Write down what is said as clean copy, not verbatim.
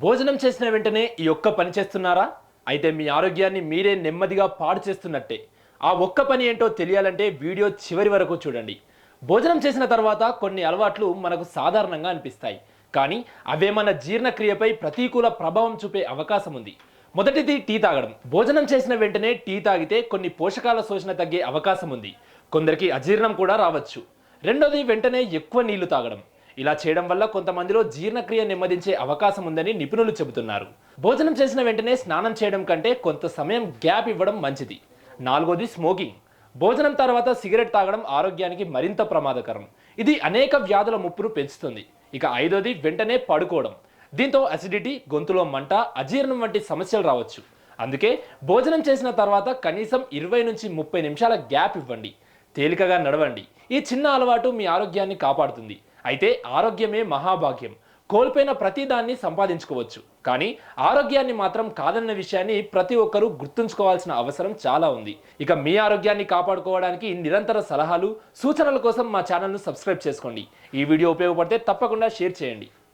భోజనం చేసిన వెంటనే ఈ ఒక్క పని చేస్తున్నారా? అయితే మీ ఆరోగ్యాన్ని మీరే నెమ్మదిగా పాడు చేస్తున్నట్టే. ఆ ఒక్క పని ఏంటో తెలియాలంటే వీడియో చివరి వరకు చూడండి. భోజనం చేసిన తర్వాత కొన్ని అలవాట్లు మనకు సాధారణంగా అనిపిస్తాయి, కానీ అవే మన జీర్ణక్రియపై ప్రతికూల ప్రభావం చూపే అవకాశం ఉంది. మొదటిది టీ తాగడం. భోజనం చేసిన వెంటనే టీ తాగితే కొన్ని పోషకాల శోషణ తగ్గే అవకాశం ఉంది. కొందరికి అజీర్ణం కూడా రావచ్చు. రెండోది వెంటనే ఎక్కువ నీళ్లు తాగడం. ఇలా చేయడం వల్ల కొంతమందిలో జీర్ణక్రియ నెమ్మదించే అవకాశం ఉందని నిపుణులు చెబుతున్నారు. భోజనం చేసిన వెంటనే స్నానం చేయడం కంటే కొంత సమయం గ్యాప్ ఇవ్వడం మంచిది. నాలుగోది స్మోకింగ్. భోజనం తర్వాత సిగరెట్ తాగడం ఆరోగ్యానికి మరింత ప్రమాదకరం. ఇది అనేక వ్యాధుల ముప్పును పెంచుతుంది. ఇక ఐదోది వెంటనే పడుకోవడం. దీంతో అసిడిటీ, గొంతులో మంట, అజీర్ణం వంటి సమస్యలు రావచ్చు. అందుకే భోజనం చేసిన తర్వాత కనీసం 20 నుంచి 30 నిమిషాల గ్యాప్ ఇవ్వండి. తేలికగా నడవండి. ఈ చిన్న అలవాటు మీ ఆరోగ్యాన్ని కాపాడుతుంది. అయితే ఆరోగ్యమే మహాభాగ్యం. కోల్పోయిన ప్రతిదాన్ని సంపాదించుకోవచ్చు, కానీ ఆరోగ్యాన్ని మాత్రం కాదన్న విషయాన్ని ప్రతి ఒక్కరూ గుర్తుంచుకోవాల్సిన అవసరం చాలా ఉంది. ఇక మీ ఆరోగ్యాన్ని కాపాడుకోవడానికి నిరంతర సలహాలు, సూచనల కోసం మా ఛానల్ను సబ్స్క్రైబ్ చేసుకోండి. ఈ వీడియో ఉపయోగపడితే తప్పకుండా షేర్ చేయండి.